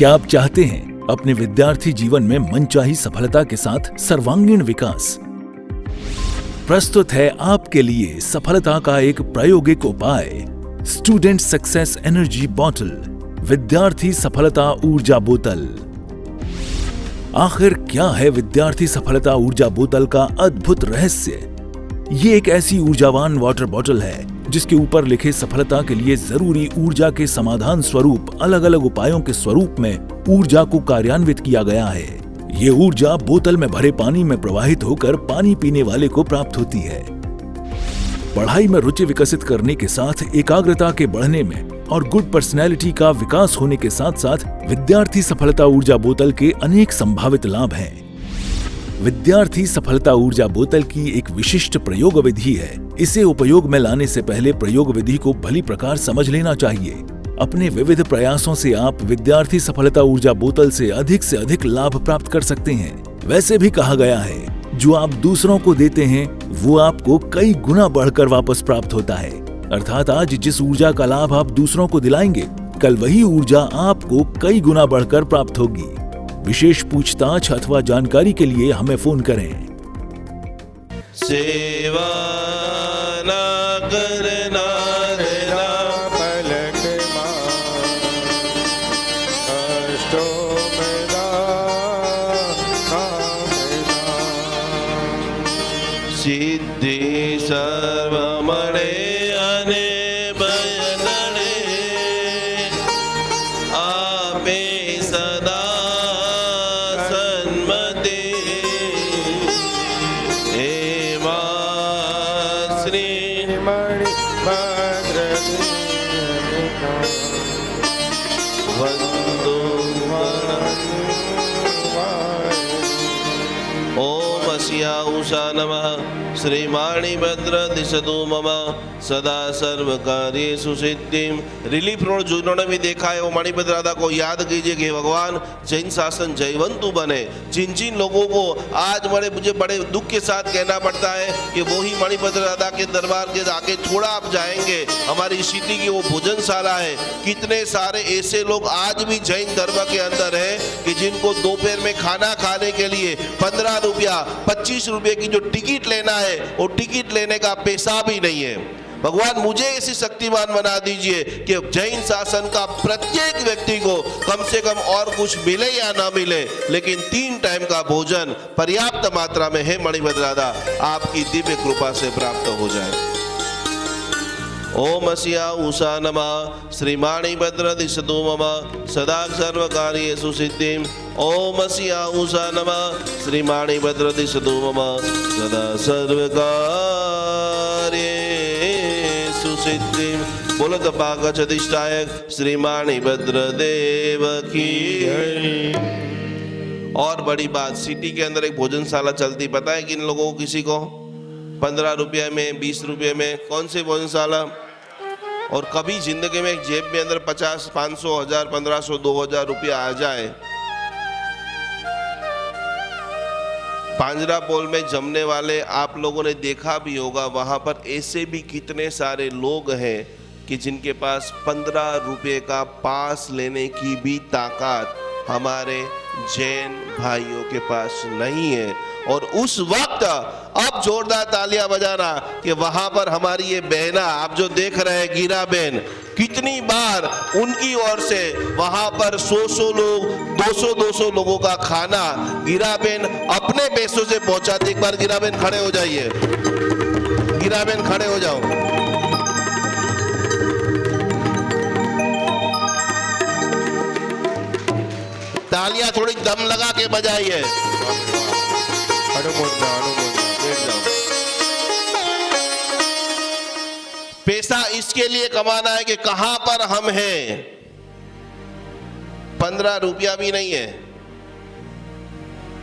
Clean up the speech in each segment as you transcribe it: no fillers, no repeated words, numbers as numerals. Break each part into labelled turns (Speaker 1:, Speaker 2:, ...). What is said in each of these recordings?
Speaker 1: क्या आप चाहते हैं अपने विद्यार्थी जीवन में मनचाही सफलता के साथ सर्वांगीण विकास? प्रस्तुत है आपके लिए सफलता का एक प्रायोगिक उपाय, स्टूडेंट सक्सेस एनर्जी बॉटल, विद्यार्थी सफलता ऊर्जा बोतल। आखिर क्या है विद्यार्थी सफलता ऊर्जा बोतल का अद्भुत रहस्य? ये एक ऐसी ऊर्जावान वाटर बॉटल है जिसके ऊपर लिखे सफलता के लिए जरूरी ऊर्जा के समाधान स्वरूप अलग अलग उपायों के स्वरूप में ऊर्जा को कार्यान्वित किया गया है। ये ऊर्जा बोतल में भरे पानी में प्रवाहित होकर पानी पीने वाले को प्राप्त होती है। पढ़ाई में रुचि विकसित करने के साथ एकाग्रता के बढ़ने में और गुड पर्सनैलिटी का विकास होने के साथ साथ विद्यार्थी सफलता ऊर्जा बोतल के अनेक संभावित लाभ हैं। विद्यार्थी सफलता ऊर्जा बोतल की एक विशिष्ट प्रयोग विधि है। इसे उपयोग में लाने से पहले प्रयोग विधि को भली प्रकार समझ लेना चाहिए। अपने विविध प्रयासों से आप विद्यार्थी सफलता ऊर्जा बोतल से अधिक लाभ प्राप्त कर सकते हैं। वैसे भी कहा गया है, जो आप दूसरों को देते हैं वो आपको कई गुना बढ़कर वापस प्राप्त होता है। अर्थात आज जिस ऊर्जा का लाभ आप दूसरों को दिलाएंगे, कल वही ऊर्जा आपको कई गुना बढ़कर प्राप्त होगी। विशेष पूछताछ अथवा जानकारी के लिए हमें फोन करें।
Speaker 2: सेवा ना करना रहना
Speaker 3: पलक कष्टों में
Speaker 2: सिद्धि सर्व मणे अने बयनणे आपे सदा सन्मति हेमा श्री
Speaker 3: मणि भद्र
Speaker 2: वंदो ओम अस्या उषा नमः श्रीमाणि भद्र दिशतु मम सदा सर्व कार्येषु सिद्धिम। रिलीफ रोड जिन्होंने भी देखा है वो मणिभद्र दादा को याद कीजिए कि भगवान जैन शासन जयवंतु बने। जिन जिन लोगों को आज मुझे बड़े दुख के साथ कहना पड़ता है कि वो ही मणिभद्र दादा के दरबार के आगे थोड़ा आप जाएंगे, हमारी सिटी की वो भोजनशाला है। कितने सारे ऐसे लोग आज भी जैन धर्म के अंदर है कि जिनको दोपहर में खाना खाने के लिए 15 रुपया 25 रुपये की जो टिकट लेना है वो टिकट लेने का पैसा भी नहीं है। भगवान मुझे ऐसी शक्तिमान बना दीजिए कि जैन शासन का प्रत्येक व्यक्ति को कम से कम और कुछ मिले या ना मिले, लेकिन 3 टाइम का भोजन पर्याप्त मात्रा में है मणिभद्र दादा आपकी दिव्य कृपा से प्राप्त हो जाए। ओम अस्या उषा नमः श्रीमाणि भद्र दिशतु मम सदा सर्व कार्येषु सिद्धिम। ओम अस्या उषा नमः श्रीमाणि भद्र दिशतु मम सदा सर्व कार्येषु सिद्धिम। बोलो तपागच अधिष्ठायक श्रीमाणि भद्र देव की। और बड़ी बात, सिटी के अंदर एक भोजनशाला चलती, पता है किन लोगों को? किसी को 15 रुपये में 20 रुपये में कौन सी भोजनशाला? और कभी जिंदगी में जेब में अंदर 50 500 1000 1500 2000 रुपया आ जाए, पांजरा पोल में जमने वाले आप लोगों ने देखा भी होगा, वहां पर ऐसे भी कितने सारे लोग हैं कि जिनके पास 15 रुपये का पास लेने की भी ताकत हमारे जैन भाइयों के पास नहीं है। और उस वक्त अब जोरदार तालियां बजाना कि वहां पर हमारी ये बहना आप जो देख रहे हैं गिरा बहन, कितनी बार उनकी ओर से वहां पर 100 लोग 200 लोगों का खाना गिरा बहन अपने पैसों से पहुंचाती। एक बार गिरा बहन खड़े हो जाइए, गिरा बहन खड़े हो जाओ। तालियां थोड़ी दम लगा के बजाइए। पैसा इसके लिए कमाना है कि कहां पर हम हैं। 15 रुपया भी नहीं है।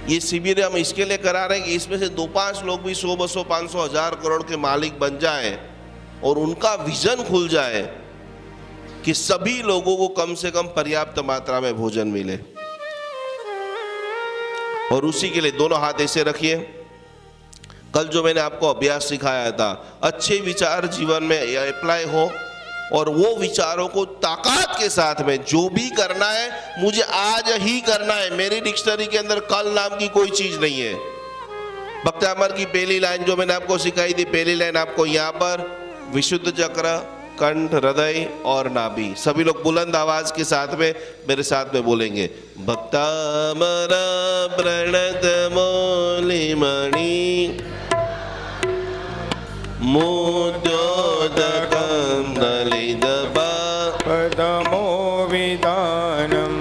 Speaker 2: ये शिविर हम इसके लिए करा रहे हैं कि इसमें से 2-5 लोग भी 100 200 500 1000 करोड़ के मालिक बन जाए और उनका विजन खुल जाए कि सभी लोगों को कम से कम पर्याप्त मात्रा में भोजन मिले। और उसी के लिए दोनों हाथ ऐसे रखिए। कल जो मैंने आपको अभ्यास सिखाया था, अच्छे विचार जीवन में अप्लाई हो और वो विचारों को ताकत के साथ में जो भी करना है मुझे आज ही करना है। मेरी डिक्शनरी के अंदर कल नाम की कोई चीज नहीं है। भक्ति अमर की पहली लाइन जो मैंने आपको सिखाई थी, पहली लाइन आपको यहाँ पर विशुद्ध चक्र, कंठ, हृदय और नाभि। सभी लोग बुलंद आवाज के साथ में मेरे साथ में बोलेंगे, भक्तामर प्रणत मौलिमणि मुद्योदकं दलितपा
Speaker 3: पदमो विदानं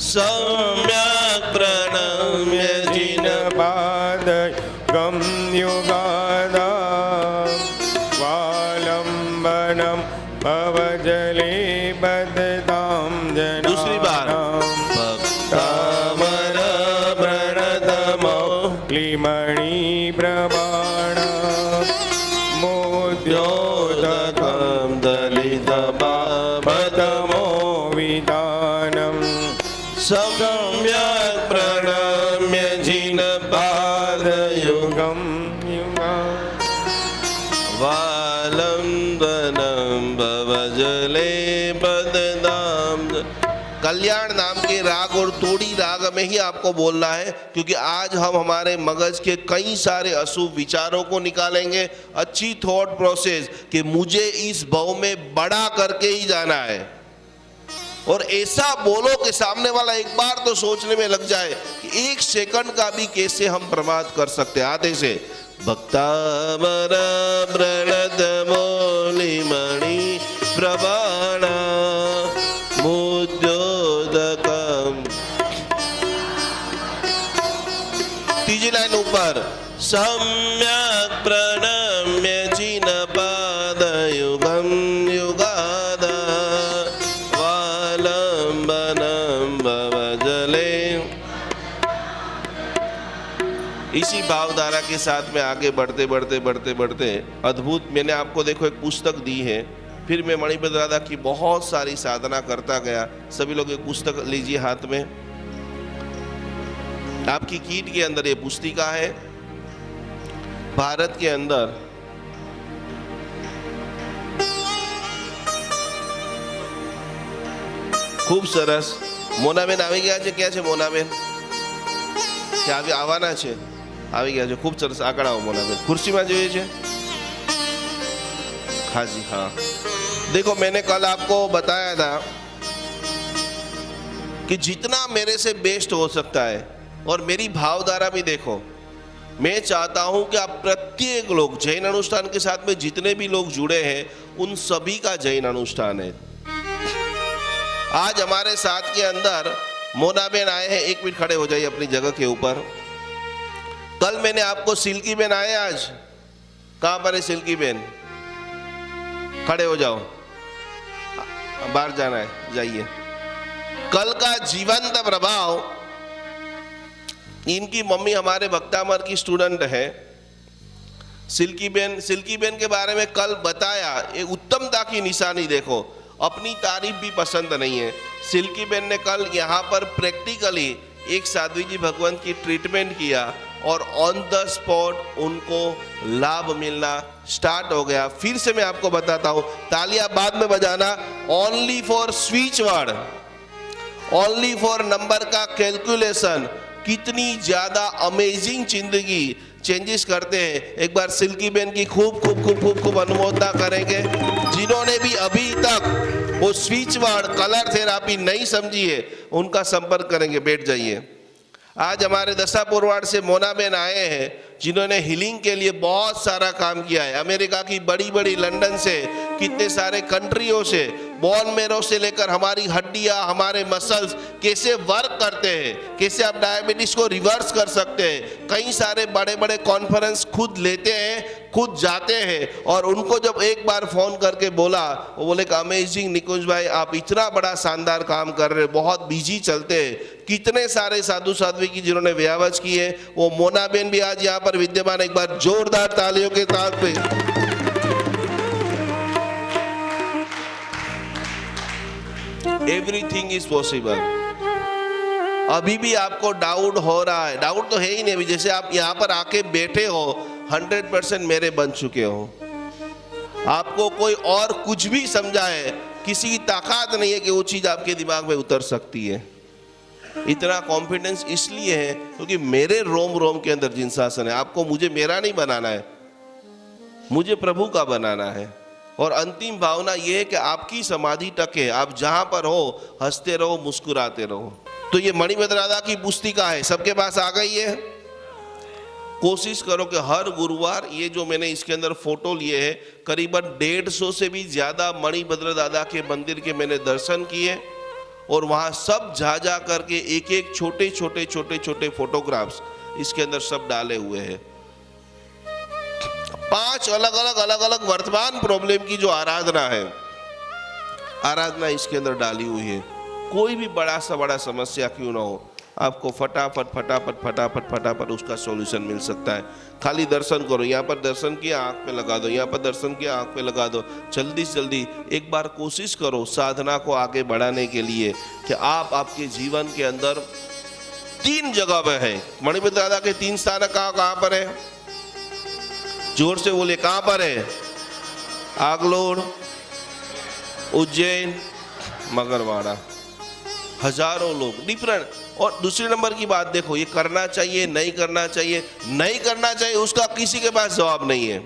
Speaker 2: सम्यक् प्रणम्य
Speaker 3: जिनपादं युगादा वालम्बनं भवजले बदतां जना।
Speaker 2: दूसरी बार, भक्तामर
Speaker 3: प्रणतमौलिमणि प्रबाण मोद्योदकं
Speaker 2: दलितपा
Speaker 3: पदमो विदानं
Speaker 2: सम्यक् प्रणम्य जिनपादयुगं
Speaker 3: युगा
Speaker 2: वालम्बनं भवजले बदनाम। कल्याण नाम के राग और तोड़ी राग में ही आपको बोलना है, क्योंकि आज हम हमारे मगज के कई सारे अशुभ विचारों को निकालेंगे। अच्छी थॉट प्रोसेस कि मुझे इस भव में बड़ा करके ही जाना है, और ऐसा बोलो कि सामने वाला एक बार तो सोचने में लग जाए कि एक सेकंड का भी कैसे हम प्रमाद कर सकते हैं। आधे से भक्तामर प्रणत मौलिमणि प्रबाण मुद्योदकम। तीसरी लाइन ऊपर, सम्यक् प्रणम्य जिनपादयुगं युगादा वालम्बनं भवजले। इसी भावधारा के साथ में आगे बढ़ते बढ़ते बढ़ते बढ़ते अद्भुत, मैंने आपको देखो एक पुस्तक दी है, फिर मैं मणिपद राधा की बहुत सारी साधना करता गया। सभी लोग एक पुस्तक लीजिए हाथ में। आपकी कीट के अंदर ये पुस्तिका है। भारत के अंदर खूब सरस मोनाबेन આવી ગયા છે। ક્યાં છે મોનાબેન? કે આવવાના છે? આવી ગયા છે। खूब સરસ આગળ આવો મોનાબેન। ખુરશીમાં જોઈએ છે? हाँ जी हाँ। देखो मैंने कल आपको बताया था कि जितना मेरे से बेस्ट हो सकता है, और मेरी भावधारा भी देखो, मैं चाहता हूं कि आप प्रत्येक लोग जैन अनुष्ठान के साथ में जितने भी लोग जुड़े हैं उन सभी का जैन अनुष्ठान है। आज हमारे साथ के अंदर मोनाबेन आए हैं। एक मिनट खड़े हो जाइए अपनी जगह के ऊपर। कल मैंने आपको सिल्की बेन आए, आज कहां पर है सिल्की बेन? खड़े हो जाओ, बाहर जाना है, जाइए। कल का जीवंत प्रभाव, इनकी मम्मी हमारे भक्तामर की स्टूडेंट है सिल्की बेन। सिल्की बेन के बारे में कल बताया, एक उत्तमता की निशानी देखो, अपनी तारीफ भी पसंद नहीं है। सिल्की बेन ने कल यहाँ पर प्रैक्टिकली एक साध्वी जी भगवंत की ट्रीटमेंट किया और ऑन द स्पॉट उनको लाभ मिलना स्टार्ट हो गया। फिर से मैं आपको बताता हूं, तालियां बाद में बजाना। Only for switch word, only for number का कैलकुलेशन कितनी ज्यादा अमेजिंग जिंदगी चेंजेस करते हैं। एक बार सिल्की बेन की खूब खूब खूब खूब खूब अनुमोदना करेंगे। जिन्होंने भी अभी तक वो स्विच वर्ड कलर थेरापी नहीं समझी है, उनका संपर्क करेंगे। बैठ जाइए। आज हमारे दशापुर वार्ड से मोनाबेन आए हैं, जिन्होंने हीलिंग के लिए बहुत सारा काम किया है। अमेरिका की बड़ी बड़ी, लंदन से, कितने सारे कंट्रियों से, बोन मैरो से लेकर हमारी हड्डियां, हमारे मसल्स कैसे वर्क करते हैं, कैसे आप डायबिटीज को रिवर्स कर सकते हैं। कई सारे बड़े बड़े कॉन्फ्रेंस खुद लेते हैं, खुद जाते हैं। और उनको जब एक बार फोन करके बोला, वो बोले कि अमेजिंग निकुंज भाई, आप इतना बड़ा शानदार काम कर रहे हैं, बहुत बिजी चलते हैं। कितने सारे साधु साध्वी की जिन्होंने व्यावच की है, वो मोनाबेन भी आज यहाँ पर विद्यमान। एक बार जोरदार तालियों के साथ पे। Everything is possible. अभी भी आपको डाउट हो रहा है, डाउट तो है ही नहीं अभी, जैसे आप यहाँ पर आके बैठे हो 100% मेरे बन चुके हो। आपको कोई और कुछ भी समझाए, किसी की ताकत नहीं है कि वो चीज आपके दिमाग में उतर सकती है। इतना कॉन्फिडेंस इसलिए है क्योंकि मेरे रोम रोम के अंदर जिनसासन है। आपको मुझे मेरा नहीं बनाना है, मुझे प्रभु का बनाना है। और अंतिम भावना यह है कि आपकी समाधि टके, आप जहां पर हो हंसते रहो, मुस्कुराते रहो। तो ये मणिभद्र दादा की पुस्तिका है, सबके पास आ गई है। कोशिश करो कि हर गुरुवार, ये जो मैंने इसके अंदर फोटो लिए हैं, करीबन 150 से भी ज्यादा मणिभद्र दादा के मंदिर के मैंने दर्शन किए और वहां सब जा करके एक एक छोटे छोटे फोटोग्राफ्स इसके अंदर सब डाले हुए हैं। 5 अलग अलग वर्तमान प्रॉब्लम की जो आराधना है, आराधना इसके अंदर डाली हुई है। कोई भी बड़ा सा बड़ा समस्या क्यों ना हो, आपको फटाफट उसका सॉल्यूशन मिल सकता है। खाली दर्शन करो, यहाँ पर दर्शन किया आंख पे लगा दो, यहाँ पर दर्शन किया आंख पे लगा दो। जल्दी से जल्दी एक बार कोशिश करो साधना को आगे बढ़ाने के लिए कि आप आपके जीवन के अंदर 3 जगह पे है। मणिभद्र दादा के 3 स्थान कहाँ पर है? जोर से बोले, कहाँ पर है? आगलोड़, उज्जैन, मगरवाड़ा। हजारों लोग डिफरेंट। और दूसरे नंबर की बात देखो, ये करना चाहिए नहीं करना चाहिए, नहीं करना चाहिए उसका किसी के पास जवाब नहीं है।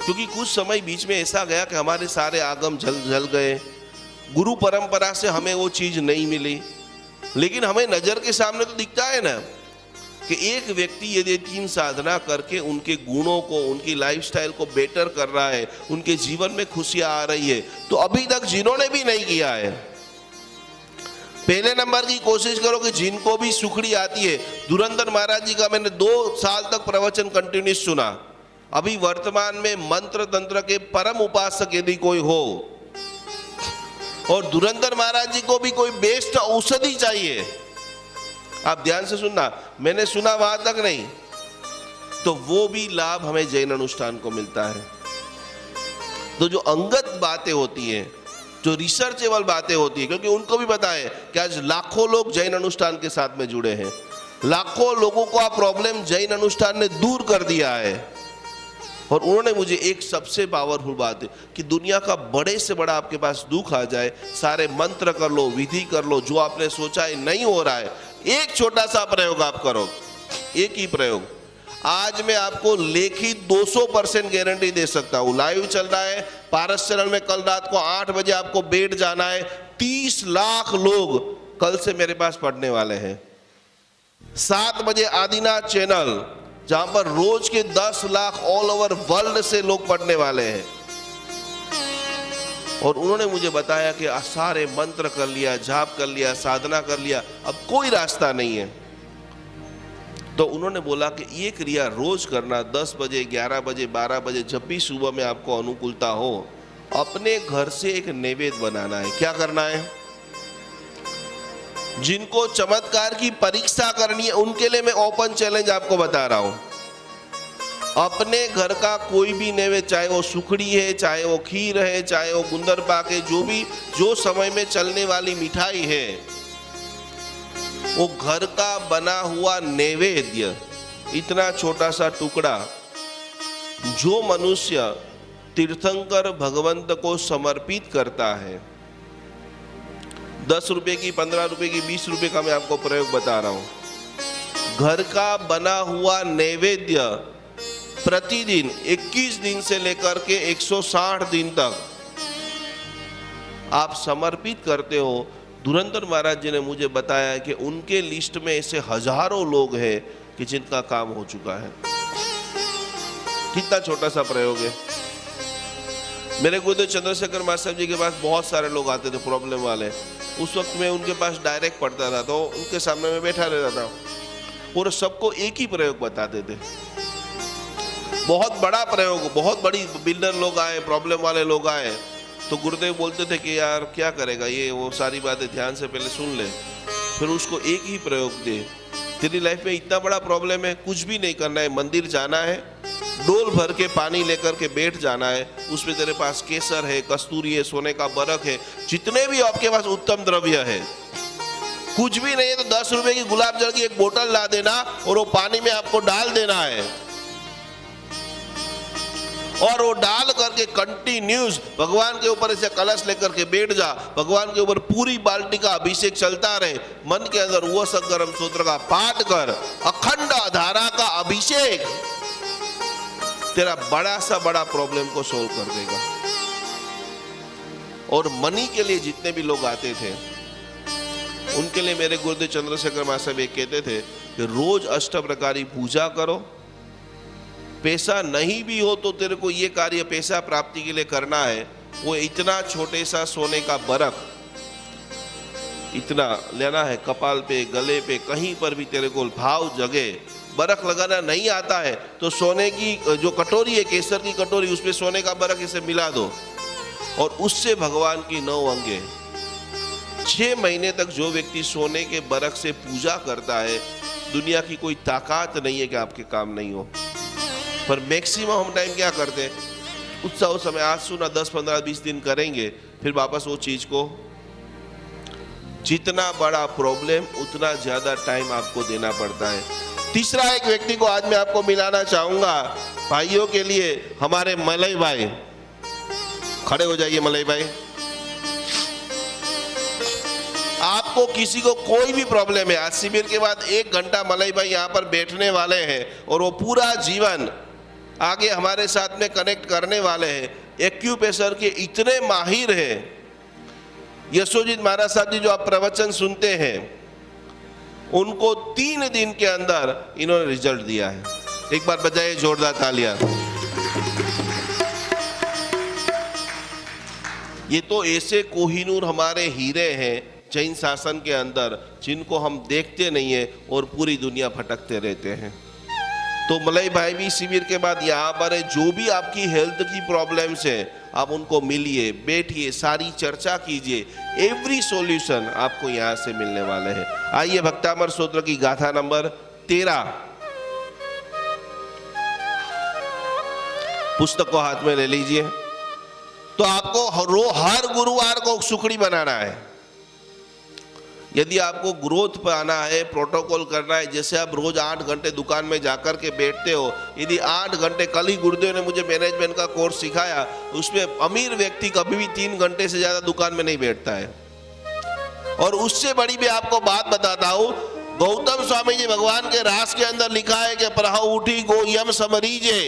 Speaker 2: क्योंकि कुछ समय बीच में ऐसा गया कि हमारे सारे आगम जल गए, गुरु परंपरा से हमें वो चीज नहीं मिली। लेकिन हमें नजर के सामने तो दिखता है ना कि एक व्यक्ति यदि 3 साधना करके उनके गुणों को, उनकी लाइफस्टाइल को बेटर कर रहा है, उनके जीवन में खुशियां आ रही है, तो अभी तक जिन्होंने भी नहीं किया है, पहले नंबर की कोशिश करो कि जिनको भी सुखड़ी आती है। धुरंधर महाराज जी का मैंने 2 साल तक प्रवचन कंटिन्यूस सुना। अभी वर्तमान में मंत्र तंत्र के परम उपासक यदि कोई हो और धुरंधर महाराज जी को भी कोई बेस्ट औषधि चाहिए, आप ध्यान से सुनना, मैंने सुना वहां तक नहीं, तो वो भी लाभ हमें जैन अनुष्ठान को मिलता है। तो जो अंगत बातें होती हैं, जो रिसर्चेबल बातें होती है, क्योंकि उनको भी पता है कि आज लाखों लोग जैन अनुष्ठान के साथ में जुड़े हैं, लाखों लोगों का प्रॉब्लम जैन अनुष्ठान ने दूर कर दिया है। और उन्होंने मुझे एक सबसे पावरफुल बात है कि दुनिया का बड़े से बड़ा आपके पास दुख आ जाए, सारे मंत्र कर लो, विधि कर लो, जो आपने सोचा है नहीं हो रहा है, एक छोटा सा प्रयोग आप करो, एक ही प्रयोग। आज मैं आपको लिखित 200% गारंटी दे सकता हूं। लाइव चल रहा है पारस चैनल में, कल रात को 8 बजे आपको बैठ जाना है। 30 लाख लोग कल से मेरे पास पढ़ने वाले हैं। 7 बजे आदिनाथ चैनल, जहां पर रोज के 10 लाख ऑल ओवर वर्ल्ड से लोग पढ़ने वाले हैं। और उन्होंने मुझे बताया कि सारे मंत्र कर लिया, जाप कर लिया, साधना कर लिया, अब कोई रास्ता नहीं है। तो उन्होंने बोला कि ये क्रिया रोज करना, 10 बजे, 11 बजे, 12 बजे, जब भी सुबह में आपको अनुकूलता हो, अपने घर से एक नैवेद्य बनाना है। क्या करना है? जिनको चमत्कार की परीक्षा करनी है उनके लिए मैं ओपन चैलेंज आपको बता रहा हूं। अपने घर का कोई भी नैवेद्य, चाहे वो सुखड़ी है, चाहे वो खीर है, चाहे वो गुंदर पाक है, जो समय में चलने वाली मिठाई है, वो घर का बना हुआ नैवेद्य, इतना छोटा सा टुकड़ा, जो मनुष्य तीर्थंकर भगवंत को समर्पित करता है, 10 रुपए की, 15 रुपए की, 20 रुपए का मैं आपको प्रयोग बता रहा हूं। घर का बना हुआ नैवेद्य प्रतिदिन 21 दिन से लेकर के 160 दिन तक आप समर्पित करते हो। धुरंधर महाराज जी ने मुझे बताया कि उनके लिस्ट में ऐसे हजारों लोग हैं कि जिनका काम हो चुका है। कितना छोटा सा प्रयोग है। मेरे गुरुदेव चंद्रशेखर मास्टर जी के पास बहुत सारे लोग आते थे प्रॉब्लम वाले। उस वक्त मैं उनके पास डायरेक्ट पढ़ता था, तो उनके सामने में बैठा रहता था और सबको एक ही प्रयोग बताते थे। बहुत बड़ा प्रयोग, बहुत बड़ी बिल्डर लोग आए, प्रॉब्लम वाले लोग आए, तो गुरुदेव बोलते थे कि यार क्या करेगा ये, वो सारी बातें ध्यान से पहले सुन ले, फिर उसको एक ही प्रयोग दे। तेरी लाइफ में इतना बड़ा प्रॉब्लम है, कुछ भी नहीं करना है, मंदिर जाना है, डोल भर के पानी लेकर के बैठ जाना है, उसमें तेरे पास केसर है, कस्तूरी है, सोने का बरक है, जितने भी आपके पास उत्तम द्रव्य है, कुछ भी नहीं है तो 10 रुपए की गुलाब जल की एक बोतल ला देना और वो पानी में आपको डाल देना है। और वो डाल करके कंटिन्यूस भगवान के ऊपर ऐसे कलश लेकर के बैठ जा, भगवान के ऊपर पूरी बाल्टी का अभिषेक चलता रहे, मन के अंदर वो संगरम सूत्र का पाठ कर, अखंड धारा का अभिषेक तेरा बड़ा सा बड़ा प्रॉब्लम को सोल्व कर देगा। और मनी के लिए जितने भी लोग आते थे उनके लिए मेरे गुरुदेव चंद्रशेखर महाशय एक कहते थे कि रोज अष्ट प्रकारी पूजा करो, पैसा नहीं भी हो तो तेरे को ये कार्य पैसा प्राप्ति के लिए करना है, वो इतना छोटे सा सोने का बरक इतना लेना है, कपाल पे गले पे कहीं पर भी तेरे को भाव जगे। बरक लगाना नहीं आता है तो सोने की जो कटोरी है, केसर की कटोरी, उसमें सोने का बरक इसे मिला दो और उससे भगवान की 9 अंगे 6 महीने तक जो व्यक्ति सोने के बरक से पूजा करता है, दुनिया की कोई ताकत नहीं है कि आपके काम नहीं हो। पर मैक्सिमम हम टाइम क्या करते हैं, उत्साह उस समय आज सुना 10, 15, 20 दिन करेंगे, फिर वापस वो चीज को, जितना बड़ा प्रॉब्लम उतना ज्यादा टाइम आपको देना पड़ता है। तीसरा एक व्यक्ति को आज मैं आपको मिलाना चाहूंगा भाइयों के लिए, हमारे मलय भाई। खड़े हो जाइए मलय भाई। आपको किसी को कोई भी प्रॉब्लम है, आज शिविर के बाद 1 घंटा मलय भाई यहाँ पर बैठने वाले हैं और वो पूरा जीवन आगे हमारे साथ में कनेक्ट करने वाले हैं। एक्यूप्रेशर के इतने माहिर हैं। यशोजीत महाराज साहब जी जो आप प्रवचन सुनते हैं, उनको 3 दिन के अंदर इन्होंने रिजल्ट दिया है। एक बार बजाइए जोरदार तालियां। ये तो ऐसे कोहिनूर हमारे हीरे हैं जैन शासन के अंदर, जिनको हम देखते नहीं है और पूरी दुनिया भटकते रहते हैं। तो मलय भाई भी शिविर के बाद यहाँ पर है। जो भी आपकी हेल्थ की प्रॉब्लम्स है, आप उनको मिलिए, बैठिए, सारी चर्चा कीजिए, एवरी सॉल्यूशन आपको यहाँ से मिलने वाले हैं। आइए भक्तामर स्तोत्र की गाथा नंबर 13 पुस्तक को हाथ में ले लीजिए। तो आपको हर गुरुवार को सुखड़ी बनाना है। यदि आपको ग्रोथ पे आना है, प्रोटोकॉल करना है, जैसे आप रोज 8 घंटे दुकान में जाकर के बैठते हो, यदि 8 घंटे, कल ही गुरुदेव ने मुझे मैनेजमेंट का कोर्स सिखाया, उसमें अमीर व्यक्ति कभी भी 3 घंटे से ज्यादा दुकान में नहीं बैठता है। और उससे बड़ी भी आपको बात बताता हूं, गौतम स्वामी जी भगवान के रास के अंदर लिखा है कि प्रह उठी गो यम समरीजे,